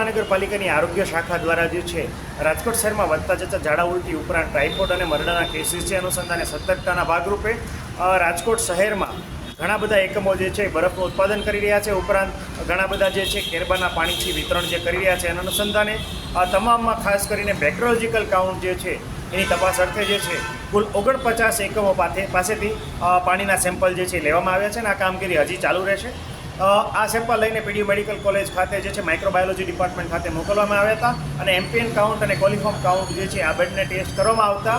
મહાનગરપાલિકાની આરોગ્ય શાખા દ્વારા જે છે રાજકોટ શહેરમાં વધતા જતા ઝાડા ઉલટી ઉપરાંત ટાઇફોઇડ અને મરડાના કેસીસ છે અનુસંધાને સતર્કતાના ભાગરૂપે રાજકોટ શહેરમાં ઘણા બધા એકમો જે છે બરફનું ઉત્પાદન કરી રહ્યા છે. ઉપરાંત ઘણા બધા જે છે કેરબાના પાણીથી વિતરણ જે કરી રહ્યા છે એના અનુસંધાને તમામમાં ખાસ કરીને બેક્ટેરિયોલોજીકલ કાઉન્ટ જે છે એની તપાસ અર્થે જે છે કુલ 49 એકમો પાસેથી પાણીના સેમ્પલ જે છે લેવામાં આવ્યા છે અને આ કામગીરી હજી ચાલુ રહેશે. આ સેમ્પલ લઈને પીડી મેડિકલ કોલેજ ખાતે જે છે માઇક્રોબાયોલોજી ડિપાર્ટમેન્ટ ખાતે મોકલવામાં આવ્યા હતા અને એમપીએન કાઉન્ટ અને કોલિફોર્મ કાઉન્ટ જે છે આ બંને ટેસ્ટ કરવામાં આવતા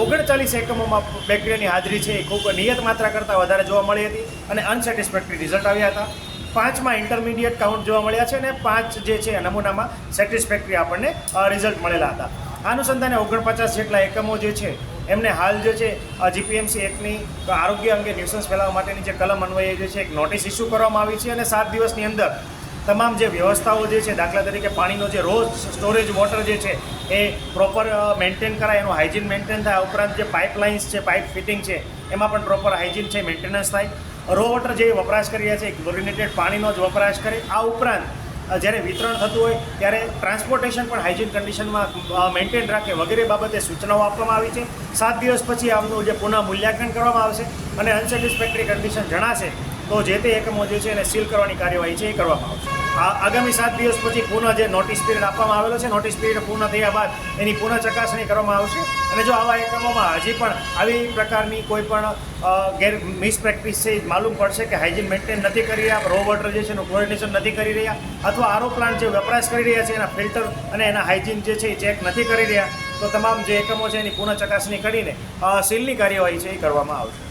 39 એકમોમાં બેક્ટેરિયાની હાજરી છે એ ખૂબ નિયત માત્રા કરતાં વધારે જોવા મળી હતી અને અનસેટિસ્ફેક્ટરી રિઝલ્ટ આવ્યા હતા. 5માં ઇન્ટરમીડિયેટ કાઉન્ટ જોવા મળ્યા છે અને 5 જે છે નમૂનામાં સેટિસ્ફેક્ટરી આપણને રિઝલ્ટ મળેલા હતા. આ અનુસંધાને 49 જેટલા એકમો જે છે એમને હાલ જે છે જીપીએમસી એક્ટની આરોગ્ય અંગે ન્યુસન્સ ફેલાવવા માટેની જે કલમ અન્વયે જે છે એક નોટિસ ઇસ્યુ કરવામાં આવી છે અને 7 દિવસની અંદર તમામ જે વ્યવસ્થાઓ જે છે દાખલા તરીકે પાણીનો જે રોજ સ્ટોરેજ વોટર જે છે એ પ્રોપર મેન્ટેન કરાય, એનું હાઇજીન મેન્ટેન થાય. ઉપરાંત જે પાઇપલાઇન્સ છે, પાઇપ ફિટિંગ છે એમાં પણ પ્રોપર હાઇજીન છે, મેન્ટેનન્સ થાય. રો વોટર જે વપરાશ કરી રહ્યા છે ક્લોરિનેટેડ પાણીનો જ વપરાશ કરે. આ ઉપરાંત જ્યારે વિતરણ થતું હોય ત્યારે ટ્રાન્સપોર્ટેશન પણ હાઇજીન કન્ડિશનમાં મેન્ટેન રાખે વગેરે બાબતે સૂચનાઓ આપવામાં આવી છે. 7 દિવસ પછી આમનું જે પુનઃ મૂલ્યાંકન કરવામાં આવશે અને અનસેટિસ્ફેક્ટરી કન્ડિશન જણાશે તો જે તે એકમો જે છે એને સીલ કરવાની કાર્યવાહી છે એ કરવામાં આવશે. આગામી 7 દિવસ પછી પુનઃ જે નોટિસ પીરિયડ આપવામાં આવેલો છે, નોટિસ પીરિયડ પૂર્ણ થયા બાદ એની પુનઃ ચકાસણી કરવામાં આવશે અને જો આવા એકમોમાં હજી પણ આવી પ્રકારની કોઈ પણ મિસપ્રેક્ટિસ છે માલુમ પડશે કે હાઇજીન મેન્ટેન નથી કરી રહ્યા, રો વોટર જે છે એનું ક્લોરિનેશન નથી કરી રહ્યા અથવા આરો પ્લાન્ટ જે વપરાશ કરી રહ્યા છે એના ફિલ્ટર અને એના હાઇજીન જે છે એ ચેક નથી કરી રહ્યા તો તમામ જે એકમો છે એની પુનઃ ચકાસણી કરીને સીલની કાર્યવાહી છે એ કરવામાં આવશે.